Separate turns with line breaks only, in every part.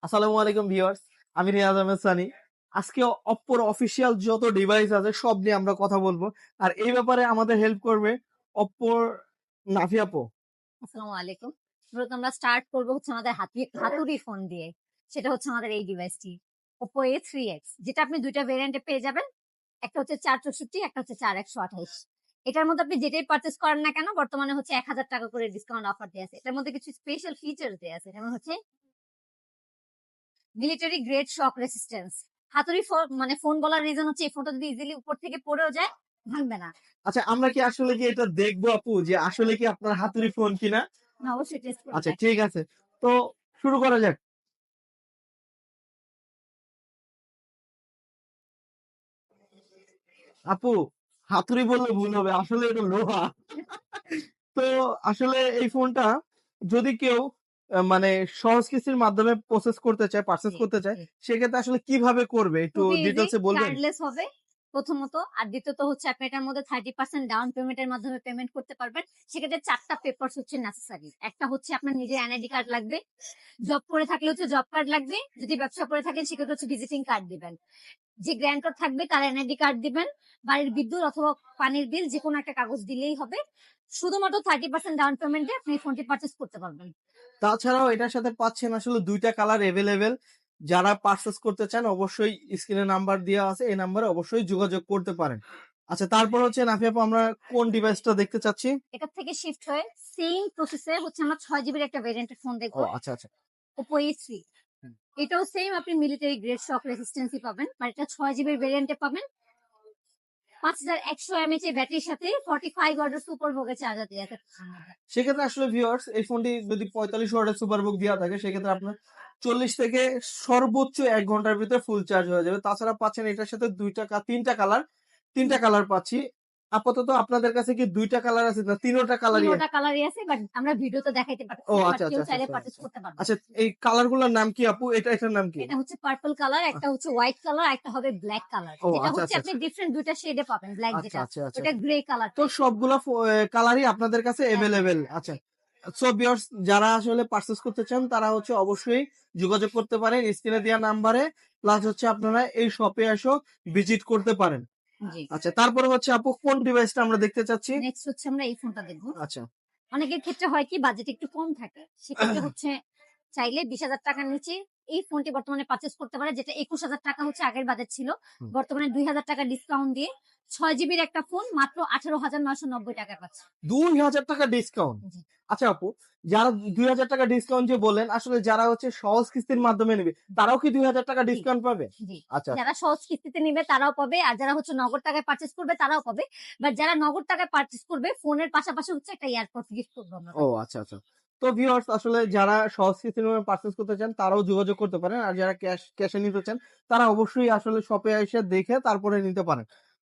আসসালামু আলাইকুম ভিউয়ার্স, আমি রিয়াজ আহমেদ সানি। আজকে অপ্পোর অফিসিয়াল যত ডিভাইস আছে সব নিয়ে আমরা কথা বলবো। আর এই ব্যাপারে আমাদের হেল্প করবে অপ্পোর নাফি আপু।
আসসালামু আলাইকুম। প্রথমে আমরা স্টার্ট করব হচ্ছে আমাদের হাতুড়ি ফোন দিয়ে। সেটা হচ্ছে আমাদের এই ডিভাইসটি Oppo A3X, যেটা আপনি দুইটা ভেরিয়েন্টে পেয়ে যাবেন। একটা হচ্ছে 464, একটা হচ্ছে 4128। এটার মধ্যে আপনি যেটাই পারচেজ করেন না কেন বর্তমানে হচ্ছে 1000 টাকা করে ডিসকাউন্ট অফার দেয়া আছে। এটার মধ্যে কিছু স্পেশাল ফিচার দেয়া আছে, যেমন হচ্ছে মিলিটারি গ্রেড শক রেসিস্ট্যান্স। হাতুড়ি ফোন মানে ফোন বলার রিজন হচ্ছে এই ফোনটা যদি ইজিলি উপর থেকে পড়েও যায় ভাঙবে না।
আচ্ছা, আমরা কি আসলে কি এটা দেখবো আপু যে আসলে কি আপনার হাতুড়ি ফোন কিনা?
না, অবশ্যই টেস্ট করে
আচ্ছা,
দেখ।
ঠিক আছে। তো শুরু করা যাক। আপু, হাতুড়ি বললে ভুল হবে, আসলে এটা লোহা। তো আসলে এই ফোনটা যদি কেউ মানে সহজ কিস্তির মাধ্যমে প্রসেস করতে চায়, পারচেস
জি,
করতে চায়,
জি।
সেক্ষেত্রে আসলে কিভাবে করবে একটু
খুবই ইজি,
ডিটেলসে বলবেন?
কার্ডলেস হবে প্রথমত। আর দ্বিতীয়ত হচ্ছে আপনি এটার মধ্যে 30% ডাউন পেমেন্টের মাধ্যমে পেমেন্ট করতে পারবেন। সেক্ষেত্রে 4টা পেপারস হচ্ছে নেসেসারি। একটা হচ্ছে আপনার নিজের এনআইডি কার্ড লাগবে, জব করে থাকলে হচ্ছে জব কার্ড লাগবে, যদি ব্যবসা করে থাকেন সেক্ষেত্রে হচ্ছে ভিজিটিং কার্ড দিবেন, যে গ্র্যান্টর থাকবে তার এনআইডি কার্ড দিবেন, বাড়ির বিদ্যুৎ অথবা পানির বিল যে কোনো একটা কাগজ দিলেই হবে। শুধুমাত্র 30% ডাউন পেমেন্টে আপনি ফোনটি পারচেস করতে পারবেন।
তাছাড়াও এটার সাথে পাচ্ছেন আসলে দুইটা কালার এভেলেবেল। যারা পারচেস করতে চান অবশ্যই স্ক্রিনে নাম্বার দেওয়া আছে, এই নাম্বারে অবশ্যই যোগাযোগ করতে পারেন। আচ্ছা, তারপর হচ্ছে নাফি আপু, আমরা কোন ডিভাইসটা দেখতে চাচ্ছি?
এটা থেকে শিফট হয়ে সেম প্রসেসে হচ্ছে আমরা 6 জিবির একটা ভেরিয়েন্টের ফোন
ও
দেখবো,
আচ্ছা আচ্ছা।
Oppo A3। এটাও সেম আপনি মিলিটারি গ্রেড শক রেসিস্টেন্সি পাবেন, আর এটা 6 জিবির ভেরিয়েন্টে পাবেন। 5100 mAh এর ব্যাটারির সাথে 45 ওয়াটের সুপার ভোগের চার্জার দিয়ে আছে।
সেক্ষেত্রে আসলে ভিউয়ার্স, এই ফোনটি যদি 45 ওয়াটের সুপারবুক দেওয়া থাকে সেক্ষেত্রে আপনার 40 থেকে সর্বোচ্চ 1 ঘন্টার ভিতরে ফুল চার্জ হয়ে যাবে। তাছাড়া পাচ্ছেন এটার সাথে তিনটা কালার পাচ্ছি। আপাতত আপনাদের কাছে কি দুইটা কালার আছে না তিনোটা কালারই?
তিনোটা কালারই আছে, বাট আমরা ভিডিওতে দেখাইতে পারতেছি
ও
না, বাট
আচ্ছা
কেউ
আচ্ছা আচ্ছা
চাইলে
আচ্ছা
পারচেজ
আচ্ছা।
করতে পারবে।
আচ্ছা, এই কালারগুলোর নাম কি আপু? এটার নাম কি?
এটা হচ্ছে পার্পল কালার, একটা হচ্ছে হোয়াইট কালার, একটা হবে ব্ল্যাক কালার।
ও
যেটা
আচ্ছা
হচ্ছে
আচ্ছা
আপনি
আচ্ছা
ডিফারেন্ট দুইটা শেডে পাবেন, ব্ল্যাক
আচ্ছা
যেটা
আচ্ছা আচ্ছা
ওটা
আচ্ছা।
গ্রে কালার
তো
টাইপ।
সবগুলা কালারই আপনাদের কাছে এভেলেবেল। আচ্ছা, সো ভিউয়ার্স, যারা আসলে পারচেস করতে চান তারা হচ্ছে অবশ্যই যোগাযোগ করতে পারেন স্ক্রিনে দেওয়া নাম্বারে। প্লাস হচ্ছে আপনারা এই শপে এসে ভিজিট করতে পারেন।
জি।
আচ্ছা, তারপরে হচ্ছে আপু কোন ডিভাইসটা আমরা দেখতে চাচ্ছি?
নেক্সট হচ্ছে আমরা এই ফোনটা দেখবো।
আচ্ছা।
অনেকের ক্ষেত্রে হয় কি বাজেট একটু কম থাকে, সেক্ষেত্রে হচ্ছে চাইলে 20,000 টাকার নিচে এই ফোনটি বর্তমানে পারচেস করতে পারে, যেটা 21,000 টাকা হচ্ছে আগের বাজেট ছিল।
হুম।
বর্তমানে 2,000 টাকা ডিসকাউন্ট দিয়ে 6 জিবির একটা ফোন মাত্র 18,990 টাকায় পাচ্ছে।
2000 টাকা ডিসকাউন্ট?
জি,
আচ্ছা আপু, যারা 2000 টাকা ডিসকাউন্ট যে বললেন, আসলে যারা হচ্ছে সহজ কিস্তির মাধ্যমে নেবে তারাও কি 2000 টাকা
জি,
ডিসকাউন্ট পাবে?
জি।
আচ্ছা
যারা সহজ কিস্তিতে নিবে তারাও পাবে, আর যারা হচ্ছে নগদ টাকায় পারচেস করবে তারাও পাবে। বাট যারা নগদ টাকায় পারচেস করবে ফোনের পাশাপাশি হচ্ছে একটা এয়ারপডস গিফট করবো আমরা
ও
তাকে।
আচ্ছা আচ্ছা। তো ভিউয়ার্স, আসলে যারা সহজ কিস্তির মাধ্যমে পারচেস করতে চান তারাও যোগাযোগ করতে পারেন, আর যারা ক্যাশে নিতে চান তারা অবশ্যই আসলে শপে এসে দেখে তারপরে নিতে পারেন।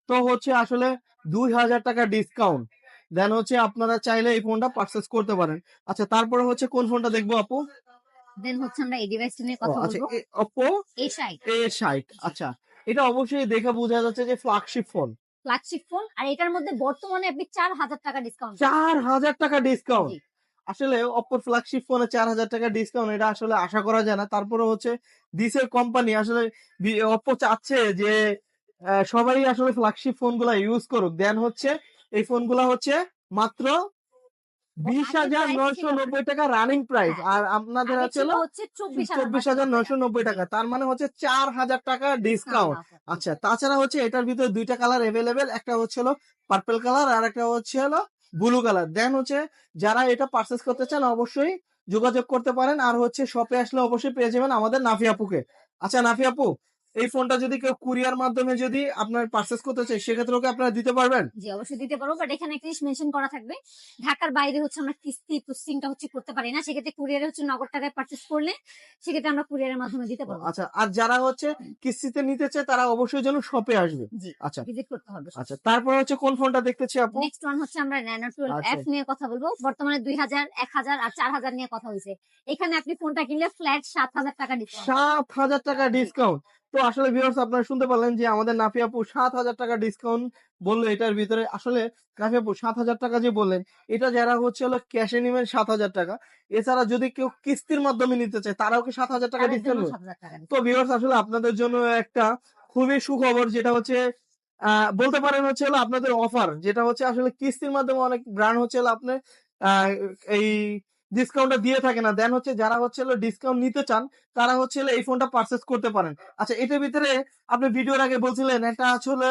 তো হচ্ছে আসলে 2000 টাকা ডিসকাউন্ট, দেন হচ্ছে আপনারা চাইলে এই ফোনটা পারচেস করতে পারেন। আচ্ছা, তারপরে হচ্ছে কোন ফোনটা দেখবো আপু?
দেন হচ্ছে আমরা এই ডিভাইসটা নিয়ে
ও
কথা
আচ্ছা,
বলবো,
Oppo
A60।
A60। আচ্ছা, এটা অবশ্যই দেখে বোঝা যাচ্ছে যে ফ্ল্যাগশিপ ফোন।
ফ্ল্যাগশিপ ফোন, আর এটার মধ্যে বর্তমানে আপনি 4,000 টাকা ডিসকাউন্ট পাচ্ছেন।
4000 টাকা ডিসকাউন্ট?
জি।
আসলে অপ্পোর ফ্ল্যাগশিপ ফোনে 4000 টাকা ডিসকাউন্ট, এটা আসলে আশা করা যায় না। তারপরে হচ্ছে দিছে কোম্পানি আসলে অপ্পো চাচ্ছে যে সবাই আসলে ফ্ল্যাগশিপ ফোনগুলা ইউজ করুক, দেন হচ্ছে এই ফোনগুলা হচ্ছে মাত্র
আগের প্রাইস ছিল
20,990 টাকা রানিং প্রাইস,
হ্যাঁ,
আর আপনাদের
আগে
আছে
ছিল
হলো
হচ্ছে 24,990 টাকা।
24,990
জি,
টাকা। তার মানে হচ্ছে 4000 টাকা
ডিসকাউন্ট
ডিসকাউন্ট।
অফার। জি,
আচ্ছা, তাছাড়া হচ্ছে এটার ভিতরে দুইটা কালার এভেলেবেল, একটা হচ্ছে হলো পার্পল কালার আর একটা হচ্ছে হলো ব্লু কালার। দেন হচ্ছে যারা এটা পারচেস করতে চান অবশ্যই যোগাযোগ করতে পারেন, আর হচ্ছে শপে আসলে অবশ্যই পেয়ে যাবেন আমাদের নাফি আপুকে। আচ্ছা নাফি আপু, এই ফোনটা যদি কেউ কুরিয়ার মাধ্যমে যদি আপনার পারচেস করতে চায় সেক্ষেত্রে ওকে আপনারা দিতে পারবেন?
জি, অবশ্যই দিতে পারবো, বাট এখানে একটা জিনিস মেনশন করা থাকবে, ঢাকার বাইরে হচ্ছে আমরা কিস্তি প্রসেসিংটা হচ্ছে করতে পারি না। সেক্ষেত্রে কুরিয়ারে হচ্ছে নগদ টাকায় পারচেস করলে সেক্ষেত্রে আমরা কুরিয়ারের মাধ্যমে দিতে
ও
পারবো।
আচ্ছা, আর যারা হচ্ছে কিস্তিতে নিতে চায় তারা অবশ্যই যেন শপে আসবে।
জি,
আচ্ছা
ভিজিট করতে হবে।
আচ্ছা, তারপর হচ্ছে কোন ফোনটা দেখতেছি আপু?
নেক্সট ওয়ান হচ্ছে আমরা ন্যানো 12
আচ্ছা,
এফ নিয়ে কথা বলবো। বর্তমানে 2,000, 1,000 আর 4,000 নিয়ে কথা হয়েছে। এখানে আপনি ফোনটা কিনলে ফ্ল্যাট 7,000 টাকা ডিসকাউন্ট।
7000 টাকা
জি,
ডিসকাউন্ট? তো আসলে ভিউয়ার্স আপনারা শুনতে পারলেন যে আমাদের নাফি আপু ৭,০০০ টাকা ডিসকাউন্ট বললো এটার ভিতরে। আসলে নাফি আপু ৭,০০০ টাকা যে বললেন, এটা যারা হচ্ছে হলো ক্যাশে নিবেন ৭,০০০ টাকা। এছাড়া যদি কেউ কিস্তির মাধ্যমে নিতে চায় তারাও কি ৭,০০০ টাকা
তাদের
ডিসকাউন্ট
জন্য
নেবে?
৭,০০০ টাকা
তো
ডিসকাউন্ট।
ভিউয়ার্স আসলে আপনাদের জন্য একটা খুবই সুখবর, যেটা হচ্ছে বলতে পারেন হচ্ছে হলো আপনাদের অফার, যেটা হচ্ছে আসলে কিস্তির মাধ্যমে অনেক ব্র্যান্ড হচ্ছে হলো আপনি আহ, এই ডিসকাউন্টটা দিয়ে থাকে না। দেন হচ্ছে যারা হচ্ছে হলো ডিসকাউন্ট নিতে চান তারা হচ্ছে হলো এই ফোনটা পারচেস করতে পারেন। আচ্ছা, এটার ভিতরে আপনি ভিডিওর আগে বলছিলেন একটা আসলে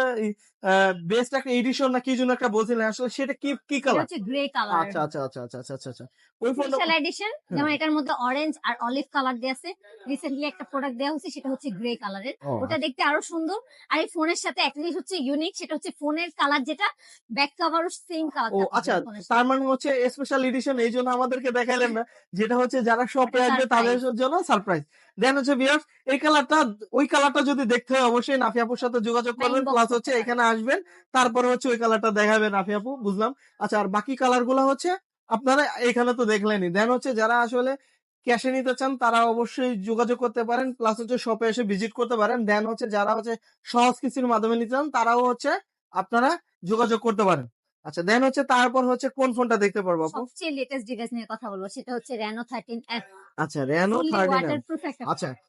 বেস্ট একটা এডিশন না কি জন্য একটা বলছিলেন, আসলে সেটা কি কি
এটা
কালার?
হচ্ছে গ্রে কালারের
আচ্ছা আচ্ছা
মধ্যে
আচ্ছা আচ্ছা আচ্ছা আচ্ছা আচ্ছা। ওই ফোনটা
স্পেশাল এডিশন,
হ্যাঁ।
যেমন এটার মধ্যে অরেঞ্জ আর অলিভ কালার দেওয়া আছে। রিসেন্টলি একটা প্রোডাক্ট দেওয়া হচ্ছে, সেটা হচ্ছে গ্রে কালারের।
ও
ওটা দেখতে আরো সুন্দর। আর এই ফোনের সাথে একটা জিনিস হচ্ছে ইউনিক, সেটা হচ্ছে ফোনের কালার, যেটা ব্যাক কাভারও সেম
ও
কালারটা
আচ্ছা,
পাবেন ফোনের
তার
সাথে।
মানে হচ্ছে স্পেশাল এডিশন এই জন্য আমাদেরকে দেখাইলেন না, যেটা হচ্ছে যারা শপে
এটা
আসবে তাদের
সারপ্রাইজ।
জন্য সারপ্রাইজ। দেন হচ্ছে ভিউয়ার্স এই কালারটা, ওই কালারটা যদি দেখতে হয় অবশ্যই নাফি আপুর সাথে যোগাযোগ
বা
করবেন,
ইনবক্স
প্লাস
করতে
হচ্ছে
পারেন।
এখানে আসবেন, তারপরে হচ্ছে ওই কালারটা দেখাবেন নাফি আপু, বুঝলাম। আচ্ছা, আর বাকি কালার গুলো হচ্ছে আপনারা এখানে তো দেখলেনই। দেন হচ্ছে যারা আসলে ক্যাশে নিতে চান তারা অবশ্যই যোগাযোগ করতে পারেন, প্লাস হচ্ছে শপে এসে ভিজিট করতে পারেন। দেন হচ্ছে যারা হচ্ছে সহজ কিস্তির মাধ্যমে নিতে চান তারাও হচ্ছে আপনারা যোগাযোগ করতে পারেন। আচ্ছা, দেন হচ্ছে তারপর হচ্ছে কোন ফোনটা দেখতে পারবো আপু?
সবচেয়ে লেটেস্ট ডিভাইস নিয়ে কথা বলবো, সেটা হচ্ছে রেনো 13F।
আচ্ছা, রেনো
ফুললি
13 এম।
ওয়াটারপ্রুফ একটা
আচ্ছা,
ফোন।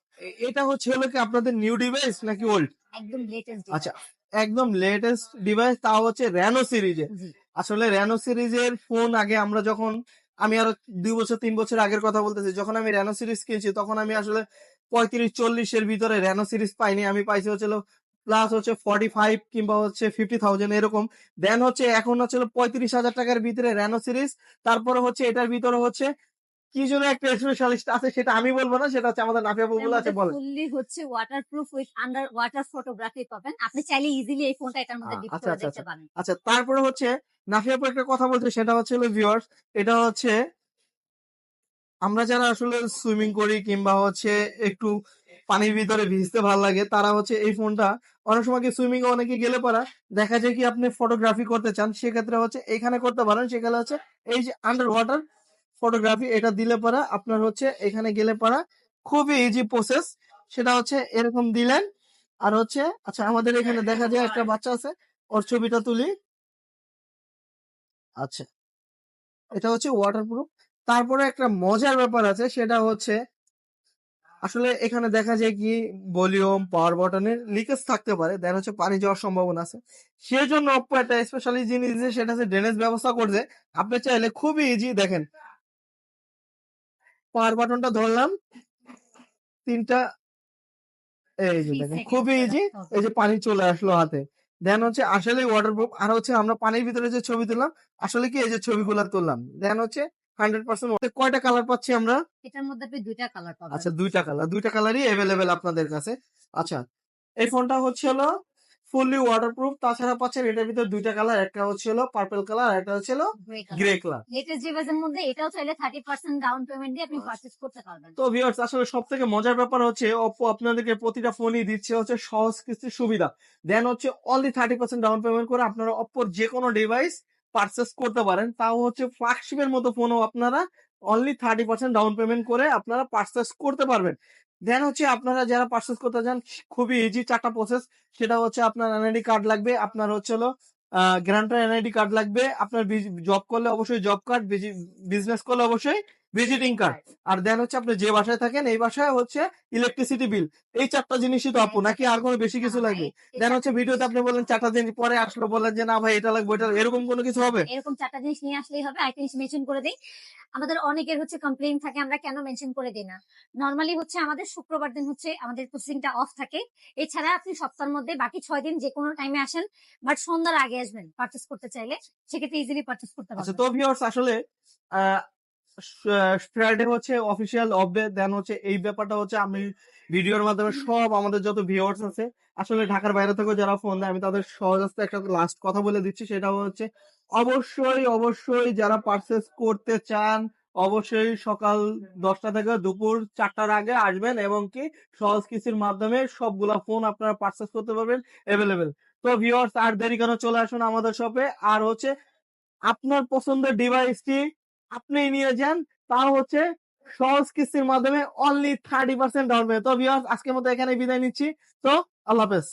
এটা হচ্ছে হলো কি আপনাদের নিউ ডিভাইস নাকি ওল্ড?
একদম লেটেস্ট
আচ্ছা,
ডিভাইস।
একদম লেটেস্ট ডিভাইস, তাও হচ্ছে রেনো সিরিজে।
জি।
আসলে রেনো সিরিজের ফোন আগে আমরা যখন, আমি আরো ২ বছর ৩ বছর আগের কথা বলতেছি, যখন আমি রেনো সিরিজ কিনছি তখন আমি আসলে ৩৫-৪০ এর ভিতরে রেনো সিরিজ পাইনি, আমি পাইছি হচ্ছে প্লাস হচ্ছে 45 কিংবা হচ্ছে 50,000 এরকম। দেন হচ্ছে এখন হচ্ছে 35,০০০ টাকার ভিতরে রেনো সিরিজ। তারপরে হচ্ছে এটার ভিতরে হচ্ছে কি যেন একটা স্পেশালিস্ট আছে, সেটা আমি বলবো না, সেটা হচ্ছে আমাদের নাফিয়া
এটার
বুবুল আছে,
মধ্যে
বলেন।
ফুললি হচ্ছে waterproof with under water photography পাবেন। আপনি চাইলে ইজিলি এই ফোনটা এটার মধ্যে ডিপ
আচ্ছা
করে
আচ্ছা
দেখতে
আচ্ছা
পারেন।
আচ্ছা, তারপরে হচ্ছে নাফিয়া আপু একটা কথা বলছে, সেটা হচ্ছে ভিউয়ার্স, এটা হচ্ছে আমরা যারা আসলে সুইমিং করি কিংবা হচ্ছে একটু পানির ভিতরে ভিজতে ভালো লাগে, তারা হচ্ছে এই ফোনটা অনেক সময় কি সুইমিং এ অনেকে গেলে পারা দেখা যায় কি আপনি ফটোগ্রাফি করতে চান, সেক্ষেত্রে হচ্ছে এখানে করতে পারেন। সেখানে হচ্ছে এই যে আন্ডার ওয়াটার ফটোগ্রাফি, এটা দিলে পারা আপনার হচ্ছে এখানে গেলে পারা খুবই ইজি প্রসেস। সেটা হচ্ছে এরকম দিলেন, আর হচ্ছে আচ্ছা আমাদের এখানে দেখা যায় একটা বাচ্চা আছে, ওর ছবিটা তুলি। আচ্ছা, এটা হচ্ছে ওয়াটারপ্রুফ। তারপরে একটা মজার ব্যাপার আছে, সেটা হচ্ছে আসলে এখানে দেখা যায় কি ভলিউম পাওয়ার বাটনের লিকেজ থাকতে পারে, দেন হচ্ছে পানি যাওয়ার সম্ভাবনা আছে। সেজন্য অপ্পো একটা স্পেশালি জিনিস দিয়েছে, সেটা হচ্ছে ড্রেনেজ ব্যবস্থা করছে। আপনি চাইলে খুবই ইজি, দেখেন পাওয়ার বাটনটা ধরলাম, তিনটা, এই যে
3
দেখেন খুবই
সেকেন্ডস এর
ইজি,
হবে।
এই যে পানি চলে আসলো হাতে। দেন হচ্ছে আসলে ওয়াটারপ্রুফ। আর হচ্ছে আমরা পানির ভিতরে যে ছবি তুললাম, আসলে কি এই যে ছবিগুলো তুললাম, দেন হচ্ছে 100% কয়টা কালার পাচ্ছি আমরা?
এটার মধ্যে আপনি 2টা কালার পাবেন।
আচ্ছা, দুইটা কালারই অ্যাভেলেবেল আপনাদের কাছে। আচ্ছা, এই ফোনটা হচ্ছে হলো ফুললি ওয়াটারপ্রুফ, তাছাড়া পাচ্ছেন এটার ভিতরে দুইটা কালার, একটা হচ্ছে হলো পার্পল কালার, একটা হচ্ছে হলো
grey colour.
Grey colour.
Latest ডিভাইসের মধ্যে এটাও চাইলে 30% ডাউন পেমেন্ট দিয়ে আপনি পারচেজ করতে পারবেন।
তো ভিউয়ার্স আসলে সব থেকে মজার ব্যাপার হচ্ছে অপ্পো আপনাদেরকে প্রতিটা ফোনই দিচ্ছে হচ্ছে সহজ কিস্তির সুবিধা। দেন হচ্ছে অনলি 30% ডাউন পেমেন্ট করে আপনারা অপ্পোর যে কোনো ডিভাইস পারচেস করতে পারেন, তাও হচ্ছে ফ্ল্যাগশিপের মতো ফোনও আপনারা অনলি 30% ডাউন পেমেন্ট করে আপনারা পারচেস করতে পারবেন। দেন হচ্ছে আপনারা যারা পারচেস করতে চান খুবই ইজি, 4টা প্রসেস। সেটা হচ্ছে আপনার এনআইডি কার্ড লাগবে, আপনার হচ্ছে হলো গ্রান্টার এনআইডি কার্ড লাগবে, আপনার জব করলে অবশ্যই জব কার্ড, বিজনেস করলে অবশ্যই ভিজিটিং কার্ড, আর দেন হচ্ছে আপনি যে বাসায় থাকেন এই বাসায় হচ্ছে ইলেকট্রিসিটি বিল। এই 4টা জিনিসই তো
হ্যাঁ,
আপু, নাকি আর কোনো বেশি কিছু
না,
লাগবে?
এই
দেন হচ্ছে
4টা
ভিডিওতে
জিনিস।
আপনি বললেন 4টা জিনিস, পরে আসলো বললেন যে না ভাই এটা লাগবে ওইটা লাগবে, এরকম কোনো কিছু হবে?
এরকম 4টা জিনিস নিয়ে আসলেই হবে। আরেকটা জিনিস মেনশন করে দেই, আমাদের অনেকের হচ্ছে কমপ্লেইন থাকে আমরা কেন মেনশন করে দিই না। নরমালি হচ্ছে আমাদের শুক্রবার দিন হচ্ছে আমাদের প্রসেসিংটা অফ থাকে। এছাড়া আপনি সপ্তাহের মধ্যে বাকি 6 দিন যে কোনো টাইমে আসেন, বাট সন্ধ্যার আগে আসবেন পারচেজ করতে চাইলে, সেক্ষেত্রে ইজিলি পারচেজ করতে
আচ্ছা,
পারবেন।
তো ভিউয়ার্স আসলে আহ ফ্রাইডে হচ্ছে অফিসিয়াল অফ ডে। দেন হচ্ছে এই ব্যাপারটা হচ্ছে আমি ভিডিওর মাধ্যমে সব আমাদের যত ভিউয়ার্স আছে আসলে ঢাকার বাইরে থেকে যারা ফোন দেয়, আমি তাদের সহজে একটা লাস্ট কথা বলে দিচ্ছি, সেটা হচ্ছে অবশ্যই যারা পারচেস করতে চান অবশ্যই সকাল 10টা থেকে দুপুর 4টার আগে আসবেন, এবং কি সহজ কিস্তির মাধ্যমে সবগুলা ফোন আপনারা পারচেস করতে পারবেন অ্যাভেলেবেল। তো ভিউয়ার্স আর দেরি কেন, চলে আসুন আমাদের শপে, আর হচ্ছে আপনার পছন্দের ডিভাইসটি আপনি নিয়ে যান, তাও হচ্ছে সহজ কিস্তির মাধ্যমে অনলি 30% ডাউন পেমেন্ট। তো ভিউয়ার্স আজকের মতো এখানে বিদায় নিচ্ছি। তো আল্লাহ হাফেজ।